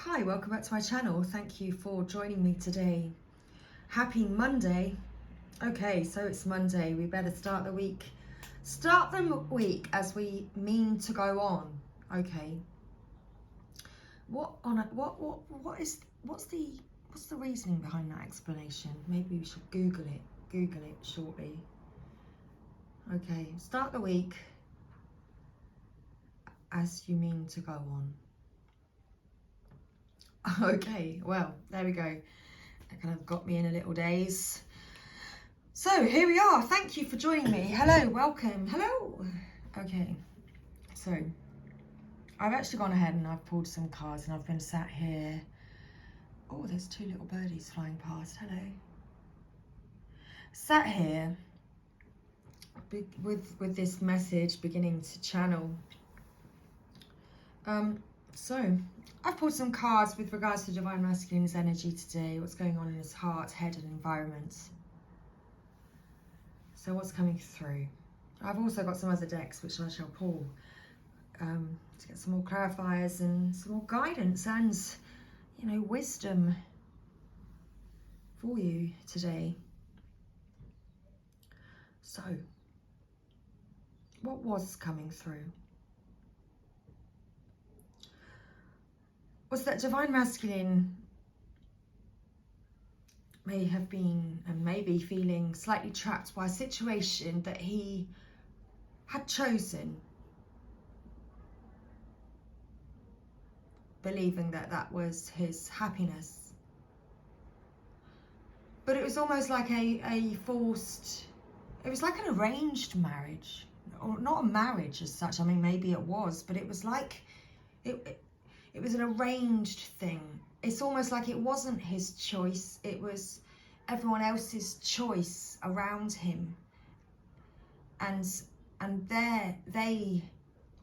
Hi, welcome back to my channel. Thank you for joining me today. Happy Monday. Okay, so it's Monday. We better start the week. Start the week as we mean to go on. Okay. What's the reasoning behind that explanation? Maybe we should Google it shortly. Okay, start the week as you mean to go on. Okay, well, there we go. That kind of got me in a little daze. So here we are. Thank you for joining me. Hello, welcome. Hello. Okay, so I've actually gone ahead and I've pulled some cards and I've been sat here. Oh, there's two little birdies flying past. Hello. Sat here with this message beginning to channel. So I've pulled some cards with regards to Divine Masculine's energy today, what's going on in his heart, head and environment. So what's coming through? I've also got some other decks which I shall pull to get some more clarifiers and some more guidance and, you know, wisdom for you today. So, what was coming through? Was that Divine Masculine may have been and may be feeling slightly trapped by a situation that he had chosen, believing that that was his happiness. But it was almost like a forced, it was like an arranged marriage, or not a marriage as such. I mean, maybe it was, but it was like, it was an arranged thing. It's almost like it wasn't his choice. It was everyone else's choice around him. And they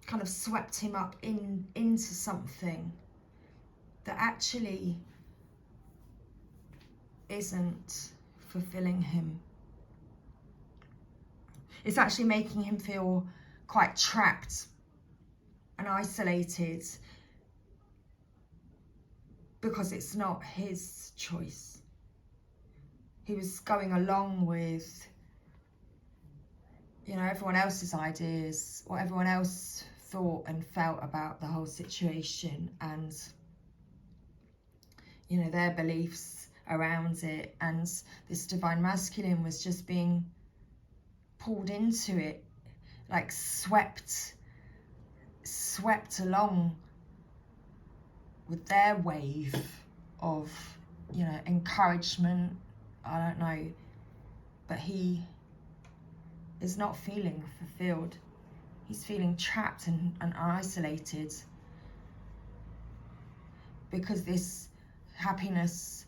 kind of swept him up into something that actually isn't fulfilling him. It's actually making him feel quite trapped and isolated, because it's not his choice. He was going along with, you know, everyone else's ideas, what everyone else thought and felt about the whole situation, and, you know, their beliefs around it. And this Divine Masculine was just being pulled into it, like swept along with their wave of, you know, encouragement. I don't know, but he is not feeling fulfilled. He's feeling trapped and isolated, because this happiness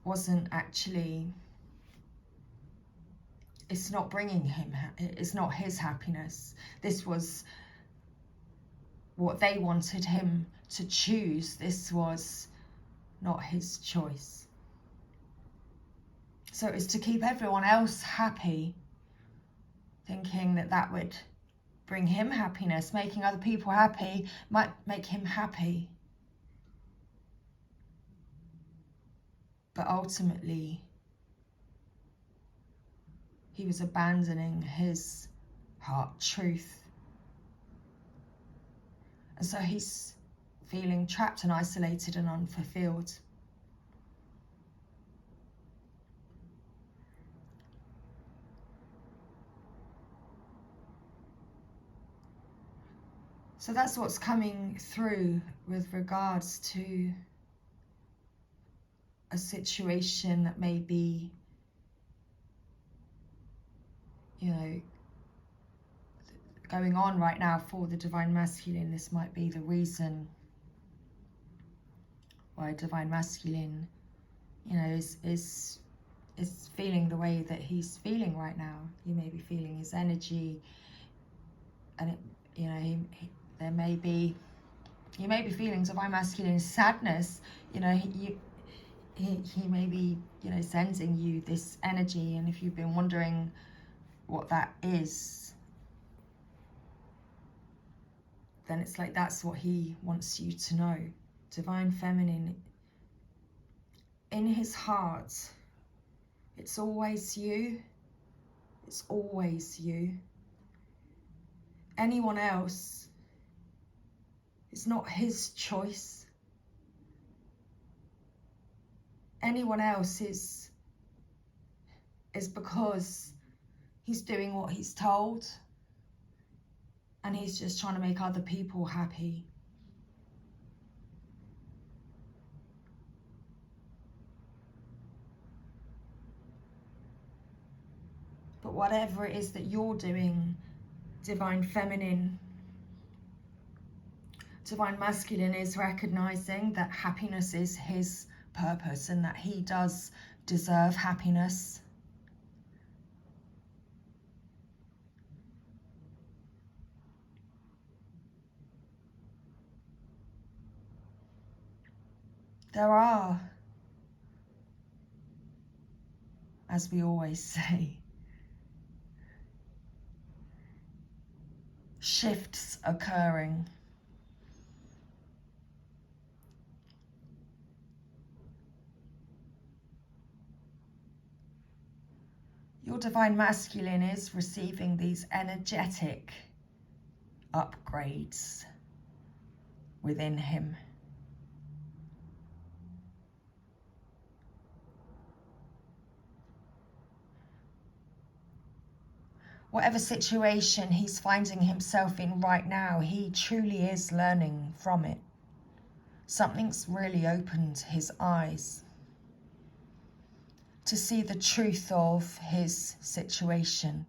wasn't actually, it's not bringing him, it's not his happiness. This was what they wanted him to choose. This was not his choice. So it's to keep everyone else happy, thinking that that would bring him happiness. Making other people happy might make him happy. But ultimately, he was abandoning his heart truth. And so he's feeling trapped and isolated and unfulfilled. So that's what's coming through with regards to a situation that may be, you know, going on right now for the Divine Masculine. This might be the reason why Divine Masculine, you know, is feeling the way that he's feeling right now. You may be feeling his energy, and it, you know, there may be, you may be feeling Divine Masculine sadness. You know, he may be, you know, sending you this energy, and if you've been wondering what that is, then it's like that's what he wants you to know. Divine Feminine, in his heart, it's always you. It's always you. Anyone else is not his choice. Anyone else is because he's doing what he's told, and he's just trying to make other people happy. But whatever it is that you're doing, Divine Feminine, Divine Masculine is recognizing that happiness is his purpose and that he does deserve happiness. There are, as we always say, shifts occurring. Your Divine Masculine is receiving these energetic upgrades within him. Whatever situation he's finding himself in right now, he truly is learning from it. Something's really opened his eyes to see the truth of his situation.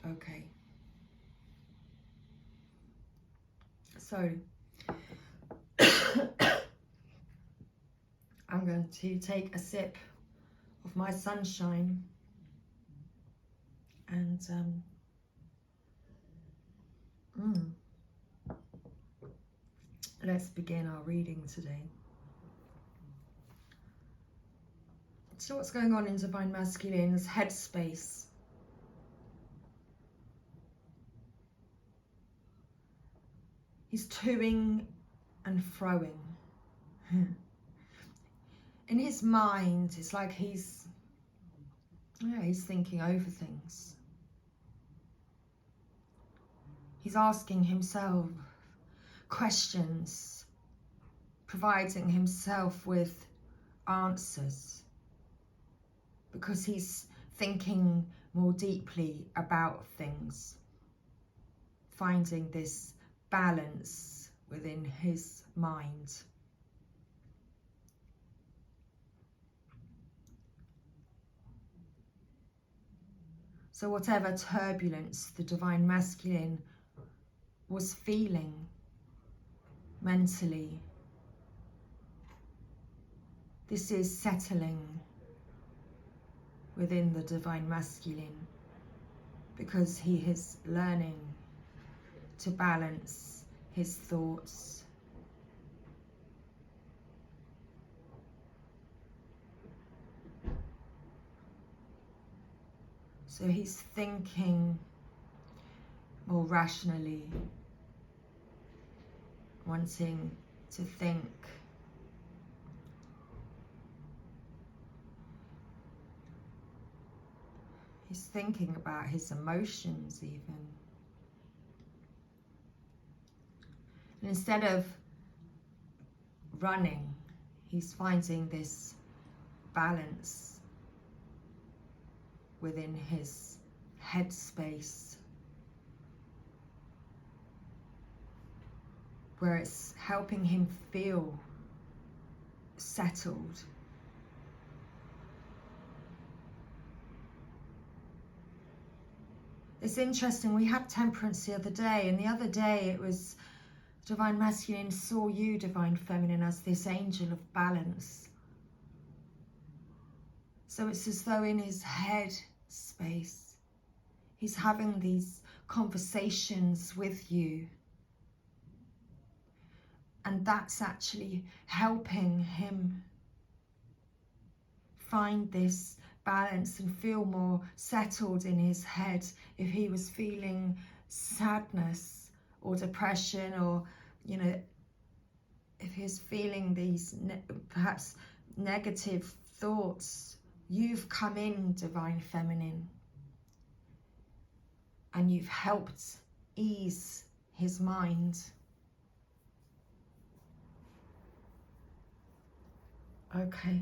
Okay. So, I'm going to take a sip of my sunshine and let's begin our reading today. So what's going on in Divine Masculine's headspace? He's toing and froing. In his mind, it's like he's thinking over things. He's asking himself questions, providing himself with answers, because he's thinking more deeply about things, finding this balance within his mind. So whatever turbulence the Divine Masculine was feeling mentally, this is settling within the Divine Masculine, because he is learning to balance his thoughts. So he's thinking more rationally, wanting to think. He's thinking about his emotions even. And instead of running, he's finding this balance within his headspace, where it's helping him feel settled. It's interesting, we had Temperance the other day, and the other day it was Divine Masculine saw you, Divine Feminine, as this angel of balance. So it's as though in his head space, he's having these conversations with you. And that's actually helping him find this balance and feel more settled in his head. If he was feeling sadness or depression, or, you know, if he's feeling these perhaps negative thoughts, you've come in, Divine Feminine, and you've helped ease his mind. Okay.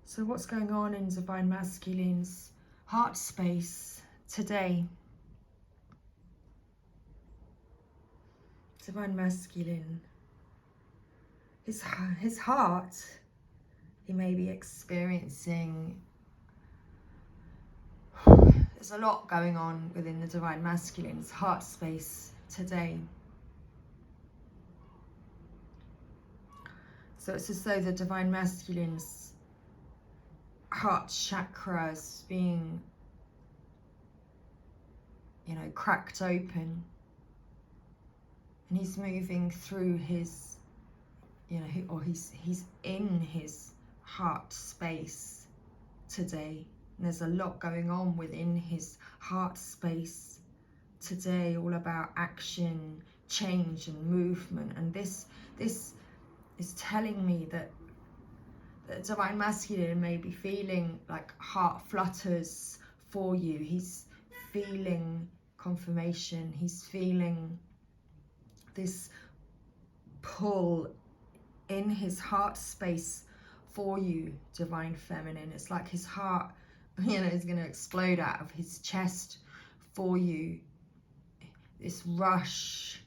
So what's going on in Divine Masculine's heart space today? Divine Masculine, his heart, he may be experiencing, there's a lot going on within the Divine Masculine's heart space today. So it's as though the Divine Masculine's heart chakra is being, you know, cracked open, and he's moving through his, you know, or he's in his heart space today. And there's a lot going on within his heart space today, all about action, change and movement. And this is telling me that the Divine Masculine may be feeling like heart flutters for you. He's feeling confirmation. He's feeling this pull in his heart space for you, Divine Feminine. It's like his heart, you know, is going to explode out of his chest for you. This rush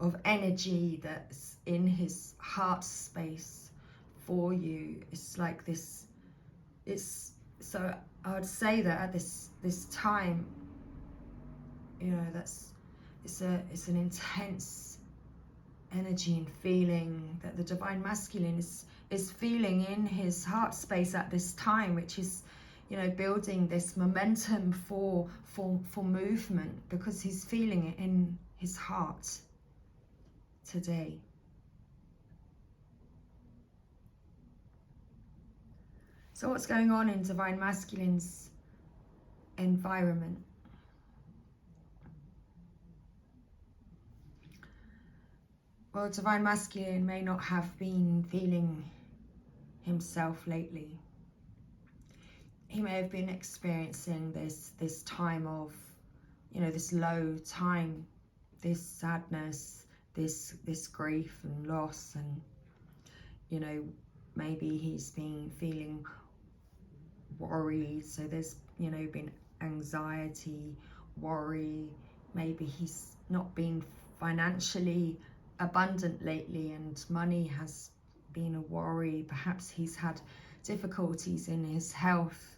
of energy that's in his heart space for you. It's like this, it's, so I would say that at this time, you know, it's an intense energy and feeling that the Divine Masculine is feeling in his heart space at this time, which is, you know, building this momentum for movement, because he's feeling it in his heart today. So what's going on in Divine Masculine's environment? Well, Divine Masculine may not have been feeling himself lately. He may have been experiencing this time of, you know, this low time, this sadness, this grief and loss, and, you know, maybe he's been feeling worried. So there's, you know, been anxiety, worry. Maybe he's not been financially abundant lately and money has been a worry. Perhaps he's had difficulties in his health,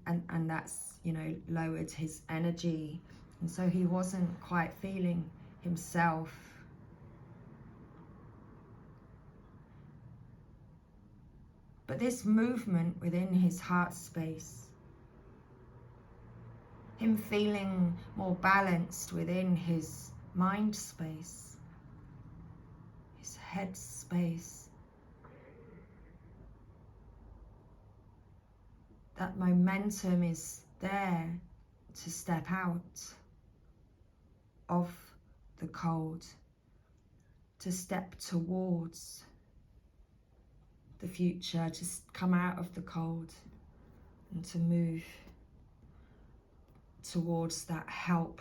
and that's, you know, lowered his energy, and so he wasn't quite feeling himself. But this movement within his heart space, him feeling more balanced within his mind space, his head space, that momentum is there to step out of the cold, to step towards the future, to come out of the cold and to move towards that help,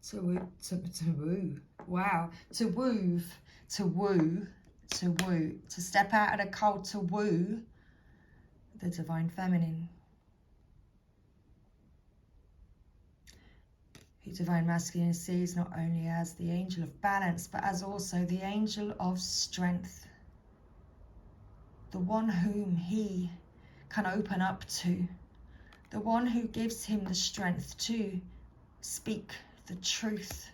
to woo, to step out of the cold, to woo the Divine Feminine. The Divine Masculine sees not only as the angel of balance, but as also the angel of strength, the one whom he can open up to, the one who gives him the strength to speak the truth.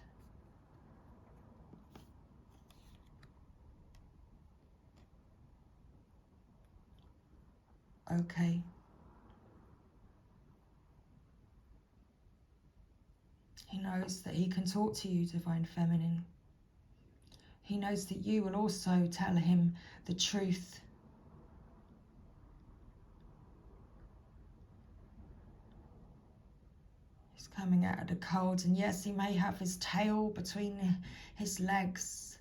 Okay. He knows that he can talk to you, Divine Feminine. he knows that you will also tell him the truth. He's coming out of the cold, and yes, he may have his tail between his legs.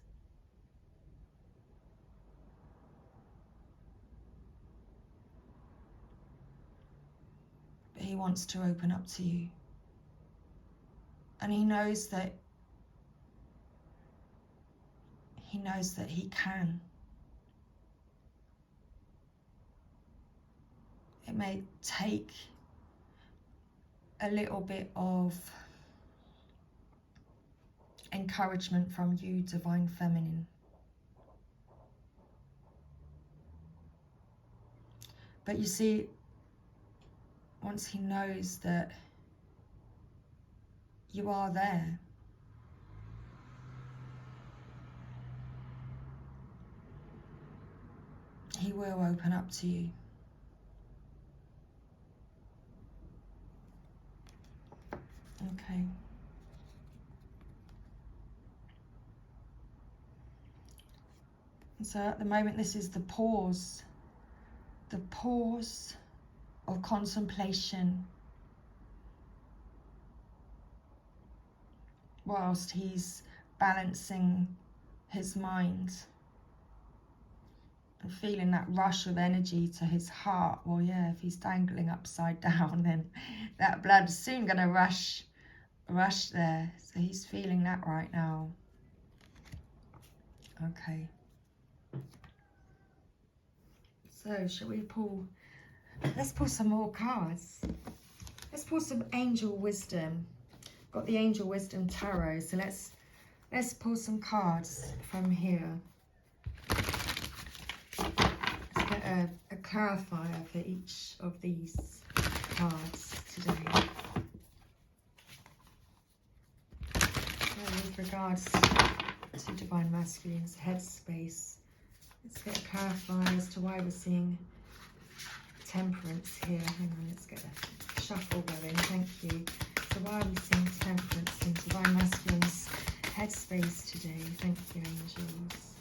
But he wants to open up to you. And he knows that he can. It may take a little bit of encouragement from you, Divine Feminine. But you see, once he knows that you are there, he will open up to you. Okay. So at the moment, this is the pause of contemplation, whilst he's balancing his mind and feeling that rush of energy to his heart. Well, yeah, if he's dangling upside down, then that blood's soon going to rush there. So he's feeling that right now. Okay. So shall we pull? Let's pull some more cards. Let's pull some angel wisdom. Got the angel wisdom tarot. So let's pull some cards from here. Let's get a clarifier for each of these cards today. So with regards to Divine Masculine's headspace, let's get a clarifier as to why we're seeing temperance here. Hang on, let's get a shuffle going. Thank you. So why are we seeing temperance in Divine Masculine's headspace today? Thank you, angels.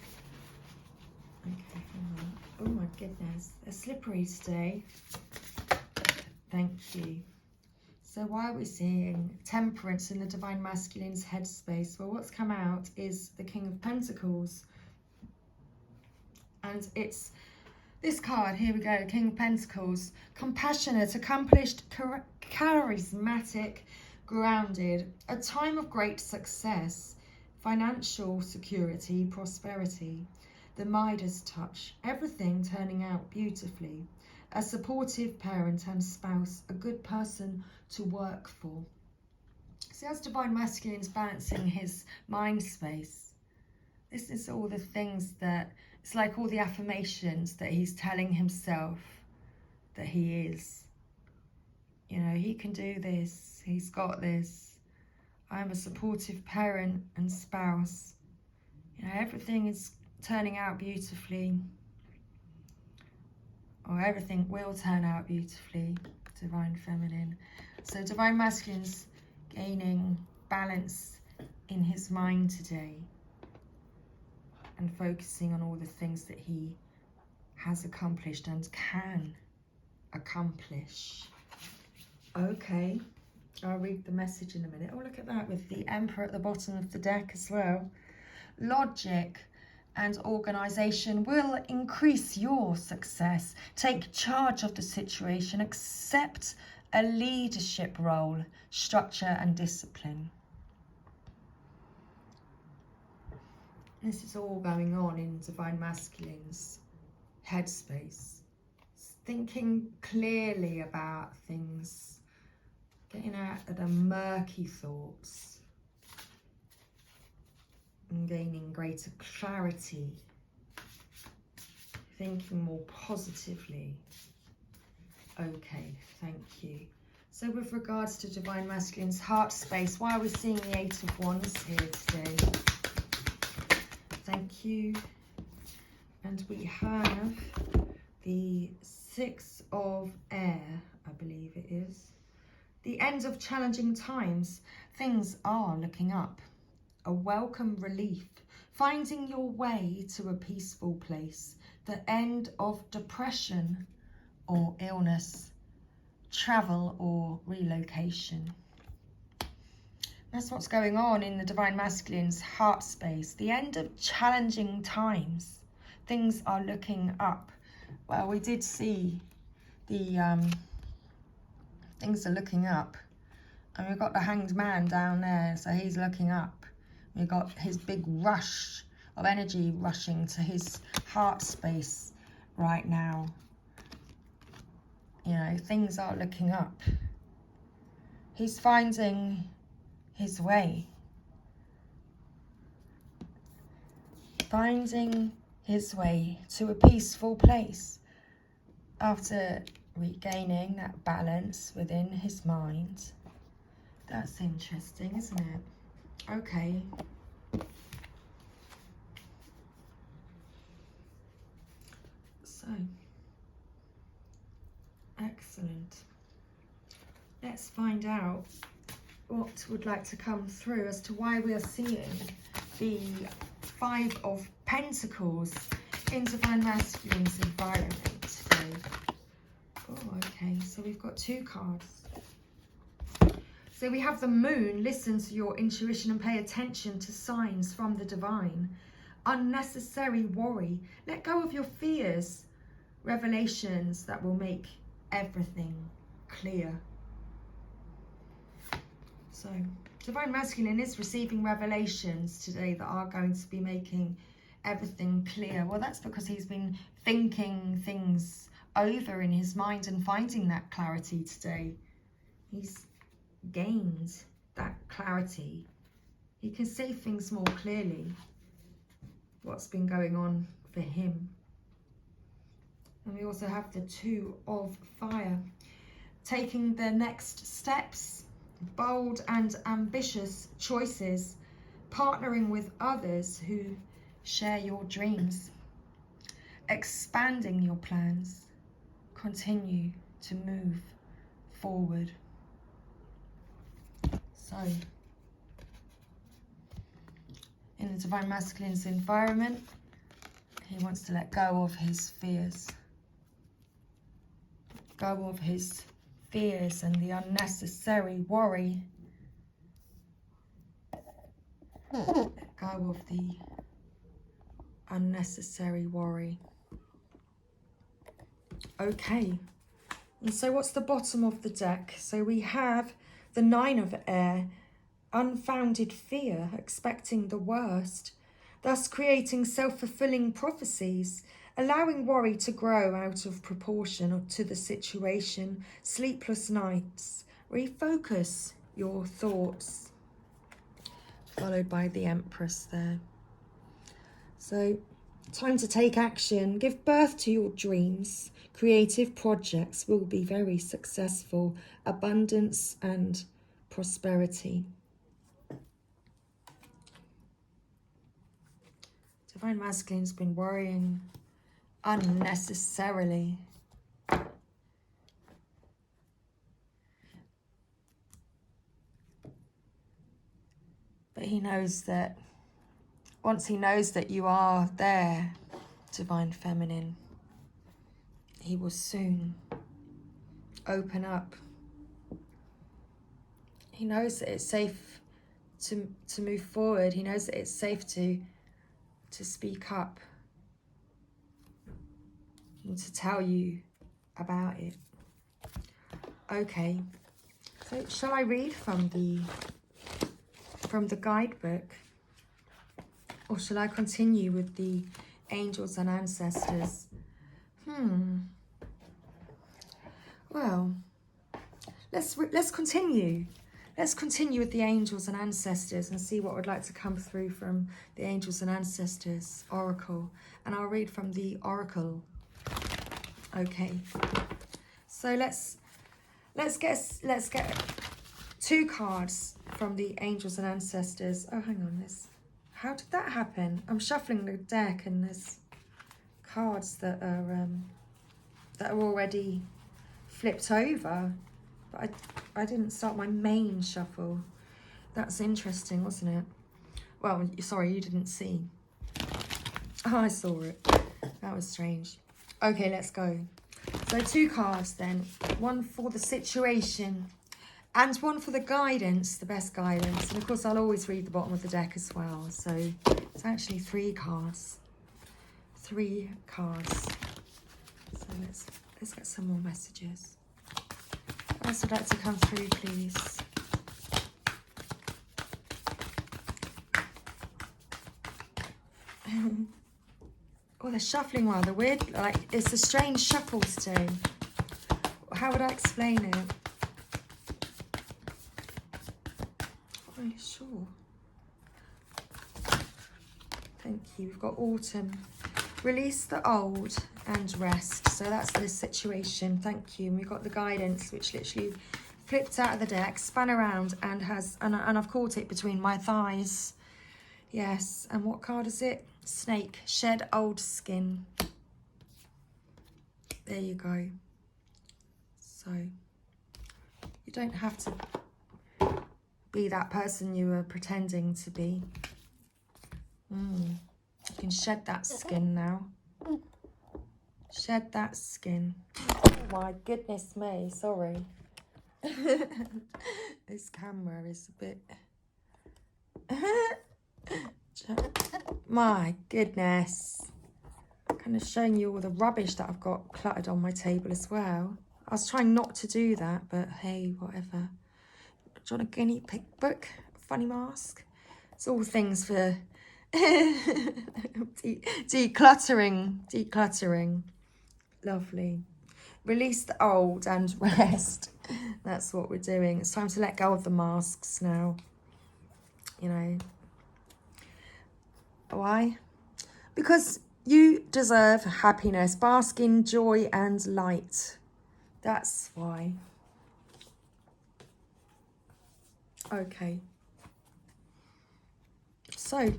Okay, hang on. Oh my goodness, they're slippery today. Thank you. So why are we seeing temperance in the Divine Masculine's headspace? Well, what's come out is the King of Pentacles. And it's this card, here we go, King of Pentacles. Compassionate, accomplished, charismatic, grounded. A time of great success, financial security, prosperity. The Midas touch, everything turning out beautifully. A supportive parent and spouse, a good person to work for. See, as Divine Masculine's balancing his mind space, this is all the things that, it's like all the affirmations that he's telling himself that he is. You know, he can do this, he's got this. I'm a supportive parent and spouse. You know, everything is turning out beautifully. Or everything will turn out beautifully, Divine Feminine. So Divine Masculine's gaining balance in his mind today and focusing on all the things that he has accomplished and can accomplish. Okay, I'll read the message in a minute. Oh, look at that, with the Emperor at the bottom of the deck as well. Logic and organisation will increase your success. Take charge of the situation. Accept a leadership role, structure and discipline. This is all going on in Divine Masculine's headspace. Thinking clearly about things. Getting out of the murky thoughts. And gaining greater clarity, thinking more positively. Okay, thank you. So with regards to Divine Masculine's heart space, why are we seeing the Eight of Wands here today? Thank you. And we have the Six of Air, I believe it is. The end of challenging times. Things are looking up. A welcome relief finding your way to a peaceful place, the end of depression or illness, travel or relocation. That's what's going on in the Divine Masculine's heart space. The end of challenging times. Things are looking up. Well, we did see the things are looking up. And we've got the Hanged Man down there, so he's looking up. We've got his big rush of energy rushing to his heart space right now. You know, things are looking up. He's finding his way. Finding his way to a peaceful place after regaining that balance within his mind. That's interesting, isn't it? Okay. So, excellent. Let's find out what would like to come through as to why we are seeing the Five of Pentacles in Divine Masculine's environment today. Oh, okay. So we've got two cards. So we have the Moon. Listen to your intuition and pay attention to signs from the divine. Unnecessary worry. Let go of your fears. Revelations that will make everything clear. So Divine Masculine is receiving revelations today that are going to be making everything clear. Well, that's because he's been thinking things over in his mind and finding that clarity today. He's gained that clarity. He can see things more clearly, what's been going on for him. And we also have the Two of Fire, taking the next steps, bold and ambitious choices, partnering with others who share your dreams, expanding your plans, continue to move forward. So, in the Divine Masculine's environment, he wants to let go of his fears. Go of his fears and the unnecessary worry. Let go of the unnecessary worry. Okay, and so what's the bottom of the deck? So we have the Nine of Air, unfounded fear, expecting the worst, thus creating self-fulfilling prophecies, allowing worry to grow out of proportion to the situation, sleepless nights, refocus your thoughts, followed by the Empress there. So, time to take action, give birth to your dreams. Creative projects will be very successful, abundance and prosperity. Divine Masculine's been worrying unnecessarily. But he knows that once he knows that you are there, Divine Feminine, he will soon open up. He knows that it's safe to move forward. He knows that it's safe to speak up and to tell you about it. Okay, so shall I read from the guidebook, or shall I continue with the angels and ancestors? Well, let's continue. Let's continue with the angels and ancestors and see what would like to come through from the angels and ancestors oracle. And I'll read from the oracle. Okay. So let's get two cards from the angels and ancestors. Oh, hang on, how did that happen? I'm shuffling the deck and there's cards that are already flipped over, but I didn't start my main shuffle. That's interesting, wasn't it? Well, sorry, you didn't see. Oh, I saw it. That was strange. Okay, let's go. So 2 cards then. One for the situation and one for the guidance, the best guidance. And of course, I'll always read the bottom of the deck as well. So it's actually 3 cards. 3 cards. So let's get some more messages. What else would like to come through, please? Oh, they're shuffling rather weird. Like, it's a strange shuffle today. How would I explain it? Not really sure. Thank you. We've got autumn. Release the old and rest. So that's the situation. Thank you. And we've got the guidance, which literally flipped out of the deck, spun around, and I've caught it between my thighs. Yes. And what card is it? Snake. Shed old skin. There you go. So you don't have to be that person you were pretending to be. You can shed that skin now. Shed that skin. Oh my goodness me, sorry. This camera is a bit... My goodness. Kind of showing you all the rubbish that I've got cluttered on my table as well. I was trying not to do that, but hey, whatever. Do you want a guinea pig book? Funny mask? It's all things for decluttering. Lovely. Release the old and rest. That's what we're doing. It's time to let go of the masks now. You know. Why? Because you deserve happiness. Bask in joy and light. That's why. Okay. So,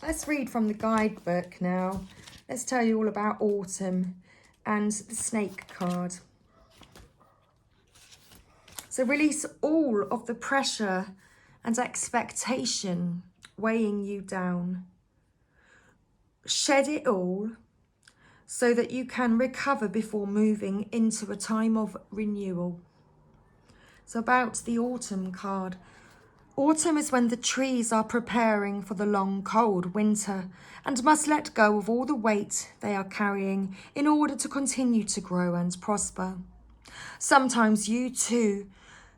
let's read from the guidebook now. Let's tell you all about autumn and the snake card. So release all of the pressure and expectation weighing you down. Shed it all so that you can recover before moving into a time of renewal. So about the autumn card. Autumn is when the trees are preparing for the long, cold winter and must let go of all the weight they are carrying in order to continue to grow and prosper. Sometimes you too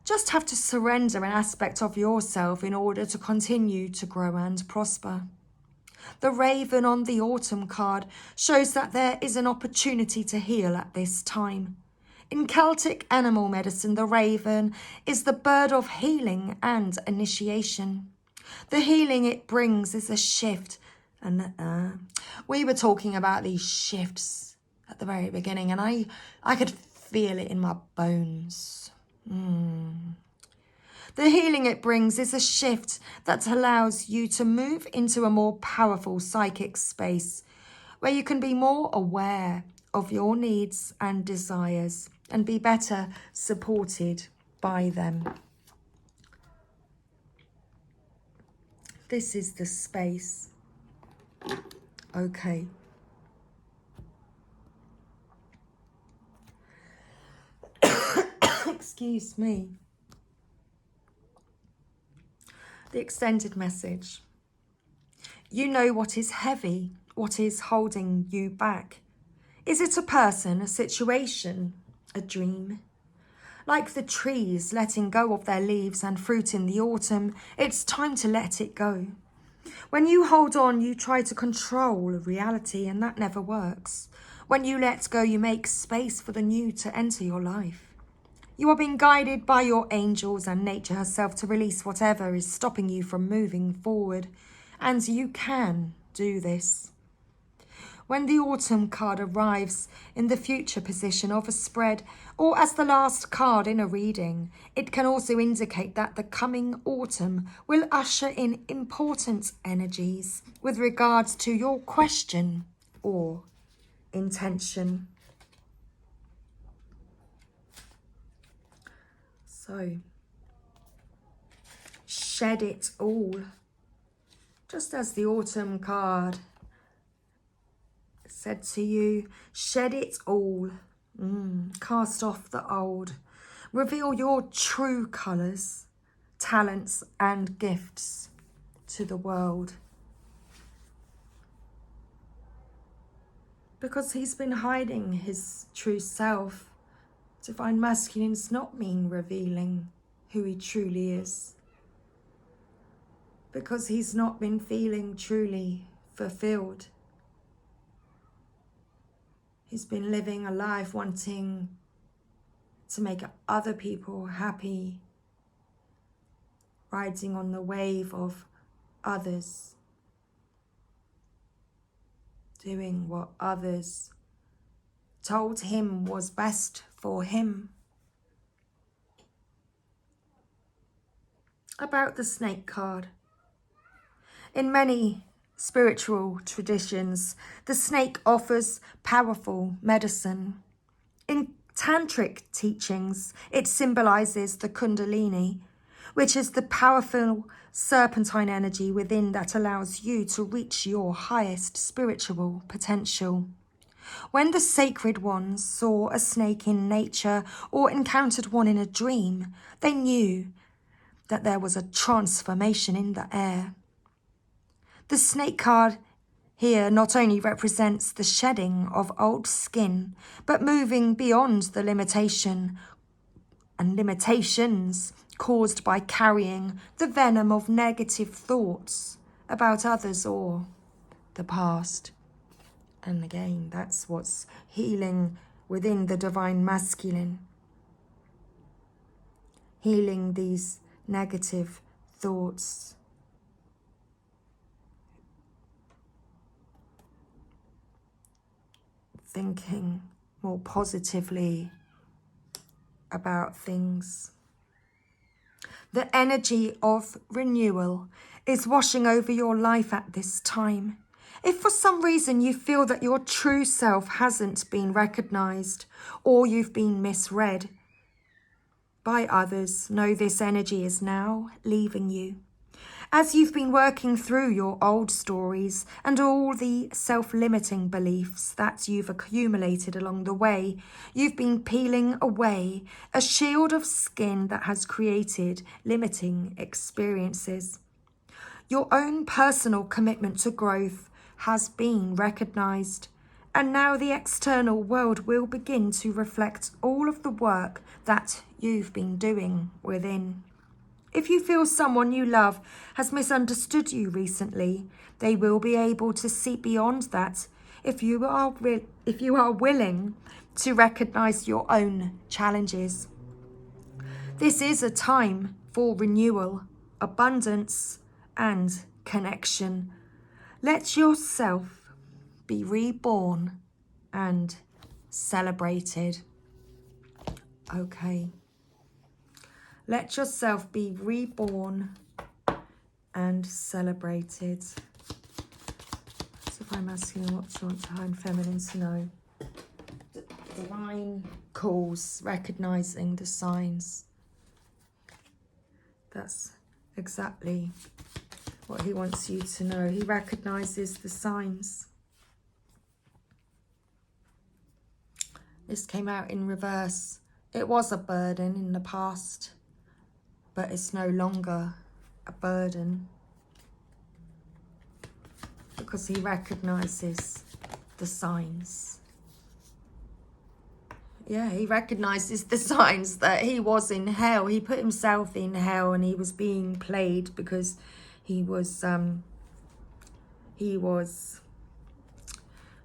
just have to surrender an aspect of yourself in order to continue to grow and prosper. The raven on the autumn card shows that there is an opportunity to heal at this time. In Celtic animal medicine, the raven is the bird of healing and initiation. The healing it brings is a shift. And we were talking about these shifts at the very beginning, and I could feel it in my bones. The healing it brings is a shift that allows you to move into a more powerful psychic space where you can be more aware of your needs and desires and be better supported by them. This is the space. Okay. Excuse me. The extended message. You know what is heavy, what is holding you back. Is it a person, a situation, a dream? Like the trees letting go of their leaves and fruit in the autumn, it's time to let it go. When you hold on, you try to control reality, and that never works. When you let go, you make space for the new to enter your life. You are being guided by your angels and nature herself to release whatever is stopping you from moving forward. And you can do this. When the autumn card arrives in the future position of a spread or as the last card in a reading, it can also indicate that the coming autumn will usher in important energies with regards to your question or intention. So, shed it all. Just as the autumn card said to you, shed it all. Cast off the old. Reveal your true colours, talents and gifts to the world. Because he's been hiding his true self. Divine masculine does not mean revealing who he truly is. Because he's not been feeling truly fulfilled. He's been living a life wanting to make other people happy, riding on the wave of others, doing what others told him was best for him. About the snake card. In many spiritual traditions, the snake offers powerful medicine. In tantric teachings, it symbolizes the kundalini, which is the powerful serpentine energy within that allows you to reach your highest spiritual potential. When the sacred ones saw a snake in nature or encountered one in a dream, they knew that there was a transformation in the air. The snake card here not only represents the shedding of old skin, but moving beyond the limitation and limitations caused by carrying the venom of negative thoughts about others or the past. And again, that's what's healing within the divine masculine. Healing these negative thoughts. Thinking more positively about things. The energy of renewal is washing over your life at this time. If for some reason you feel that your true self hasn't been recognized or you've been misread by others, know this energy is now leaving you. As you've been working through your old stories and all the self-limiting beliefs that you've accumulated along the way, you've been peeling away a shield of skin that has created limiting experiences. Your own personal commitment to growth has been recognized, and now the external world will begin to reflect all of the work that you've been doing within. If you feel someone you love has misunderstood you recently, they will be able to see beyond that if you are willing to recognize your own challenges. This is a time for renewal, abundance, and connection. Let yourself be reborn and celebrated. Okay. Let yourself be reborn and celebrated. So if I'm asking what you want Divine Feminine to know. Divine calls, recognizing the signs. That's exactly what he wants you to know. He recognizes the signs. This came out in reverse. It was a burden in the past, but it's no longer a burden because he recognizes the signs. Yeah, he recognizes the signs that he was in hell. He put himself in hell and he was being played because he was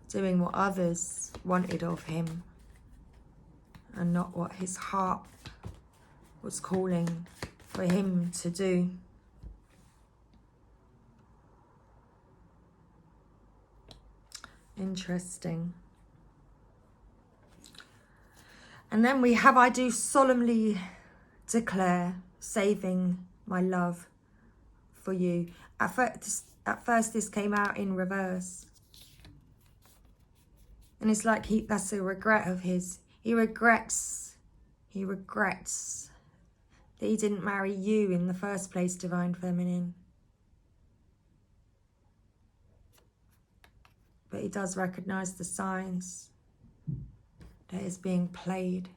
doing what others wanted of him and not what his heart was calling for him to do. Interesting. And then we have, I do solemnly declare, saving my love for you. At first this came out in reverse. And it's like that's a regret of his. He regrets that he didn't marry you in the first place, Divine Feminine. but he does recognize the signs that is being played.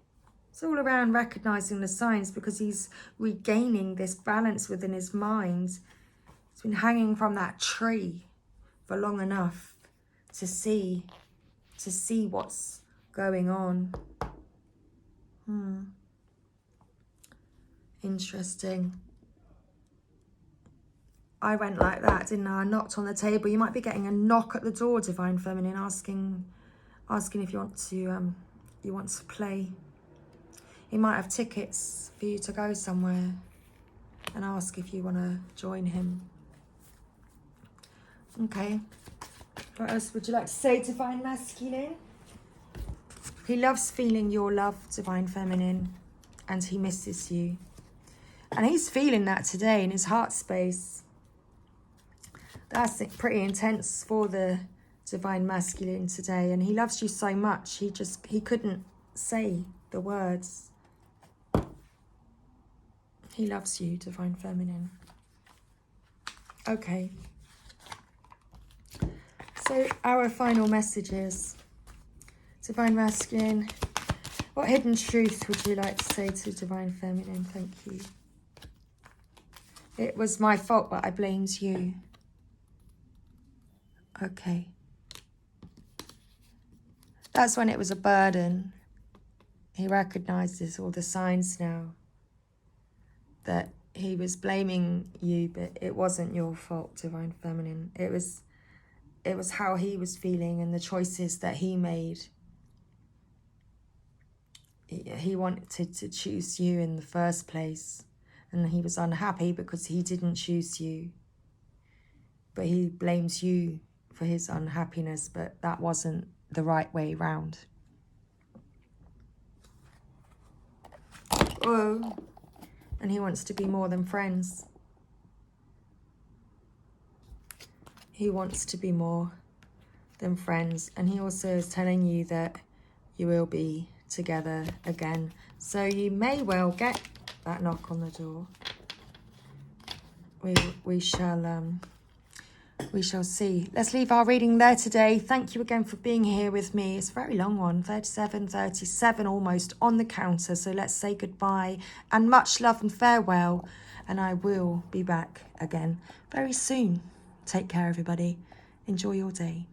It's all around recognizing the signs because he's regaining this balance within his mind. He's been hanging from that tree for long enough to see what's going on. Interesting. I went like that, didn't I? I knocked on the table. You might be getting a knock at the door, Divine Feminine, asking if you want to play. He might have tickets for you to go somewhere and ask if you want to join him. Okay. What else would you like to say, Divine Masculine? He loves feeling your love, Divine Feminine, and he misses you. And he's feeling that today in his heart space. That's pretty intense for the Divine Masculine today. And he loves you so much, he couldn't say the words. He loves you, Divine Feminine. Okay. So our final messages. Divine Masculine, what hidden truth would you like to say to Divine Feminine? Thank you. It was my fault, but I blamed you. Okay. That's when it was a burden. He recognizes all the signs now that he was blaming you, but it wasn't your fault, Divine Feminine. It was how he was feeling and the choices that he made. He wanted to choose you in the first place, and he was unhappy because he didn't choose you. But he blames you for his unhappiness, but that wasn't the right way round. Oh, and he wants to be more than friends. He wants to be more than friends, and he also is telling you that you will be together again. So you may well get that knock on the door. We shall see. Let's leave our reading there today. Thank you again for being here with me. It's a very long one, 37 almost on the counter. So let's say goodbye and much love and farewell. And I will be back again very soon. Take care, everybody. Enjoy your day.